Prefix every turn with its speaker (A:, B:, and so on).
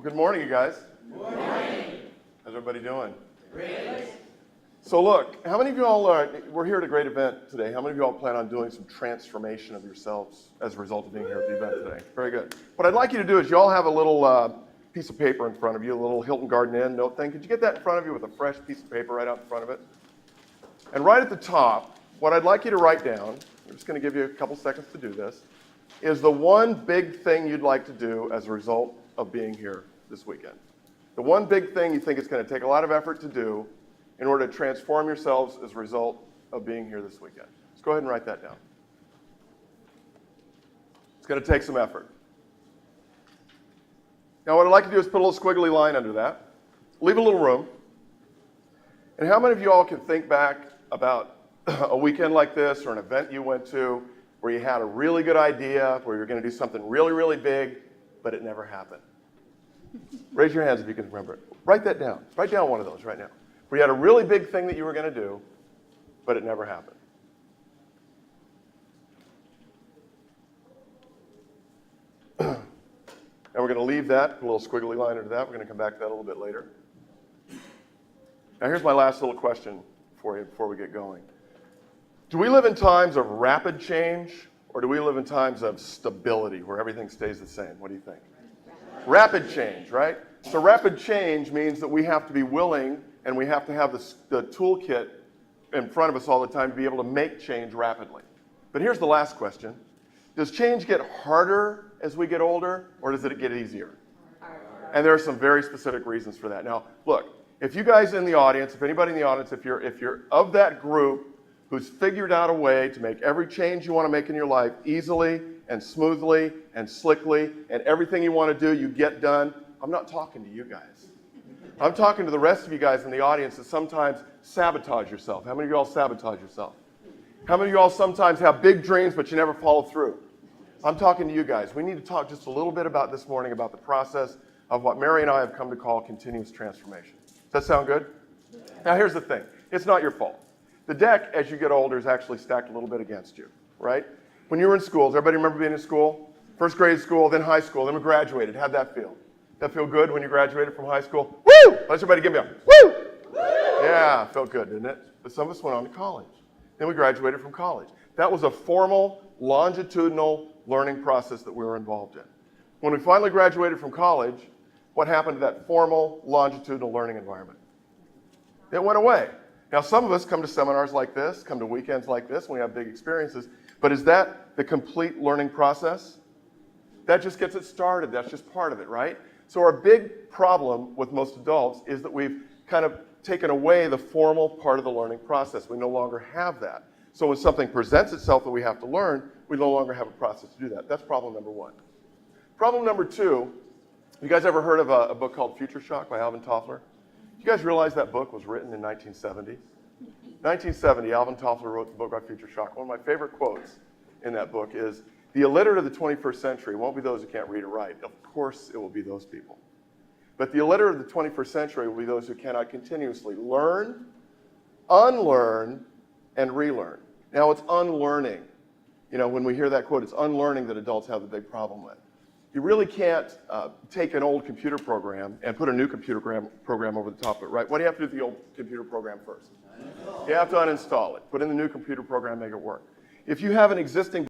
A: Good morning, you guys.
B: Good morning.
A: How's everybody doing?
B: Great.
A: So look, how many of you all we're here at a great event today. How many of you all plan on doing some transformation of yourselves as a result of being here at the event today? Very good. What I'd like you to do is you all have a little piece of paper in front of you, a little Hilton Garden Inn note thing. Could you get that in front of you with a fresh piece of paper right out in front of it? And right at the top, what I'd like you to write down, I'm just going to give you a couple seconds to do this, is the one big thing you'd like to do as a result of being here this weekend. The one big thing you think it's going to take a lot of effort to do in order to transform yourselves as a result of being here this weekend. Let's go ahead and write that down. It's going to take some effort. Now what I'd like to do is put a little squiggly line under that, leave a little room. And how many of you all can think back about a weekend like this or an event you went to where you had a really good idea, where you're going to do something really, really big, but it never happened? Raise your hands if you can remember it. Write that down. Write down one of those right now. Where you had a really big thing that you were going to do, but it never happened. And we're going to leave that, put a little squiggly line under that. We're going to come back to that a little bit later. Now here's my last little question for you before we get going. Do we live in times of rapid change, or do we live in times of stability where everything stays the same? What do you think? Rapid change, right? So rapid change means that we have to be willing and we have to have the toolkit in front of us all the time to be able to make change rapidly. But here's the last question. Does change get harder as we get older, or does it get easier? Harder. And there are some very specific reasons for that. Now, look, if you guys in the audience, if anybody in the audience, if you're of that group who's figured out a way to make every change you want to make in your life easily and smoothly and slickly, and everything you want to do, you get done, I'm not talking to you guys. I'm talking to the rest of you guys in the audience that sometimes sabotage yourself. How many of you all sabotage yourself? How many of you all sometimes have big dreams, but you never follow through? I'm talking to you guys. We need to talk just a little bit about this morning about the process of what Mary and I have come to call continuous transformation. Does that sound good? Now here's the thing. It's not your fault. The deck, as you get older, is actually stacked a little bit against you, right? When you were in school, does everybody remember being in school? First grade school, then high school, then we graduated. How'd that feel? Did that feel good when you graduated from high school? Woo! Let everybody give me a woo! Yeah, felt good, didn't it? But some of us went on to college. Then we graduated from college. That was a formal, longitudinal learning process that we were involved in. When we finally graduated from college, what happened to that formal, longitudinal learning environment? It went away. Now, some of us come to seminars like this, come to weekends like this, and we have big experiences, but is that the complete learning process? That just gets it started. That's just part of it, right? So our big problem with most adults is that we've kind of taken away the formal part of the learning process. We no longer have that. So when something presents itself that we have to learn, we no longer have a process to do that. That's problem number one. Problem number two, you guys ever heard of a book called Future Shock by Alvin Toffler? You guys realize that book was written in 1970? 1970, Alvin Toffler wrote the book about Future Shock. One of my favorite quotes in that book is, "The illiterate of the 21st century won't be those who can't read or write. Of course it will be those people. But the illiterate of the 21st century will be those who cannot continuously learn, unlearn, and relearn." Now it's unlearning. You know, when we hear that quote, it's unlearning that adults have the big problem with. You really can't take an old computer program and put a new computer program over the top of it, right? What do you have to do with the old computer program first? You have to uninstall it. Put in the new computer program, make it work. If you have an existing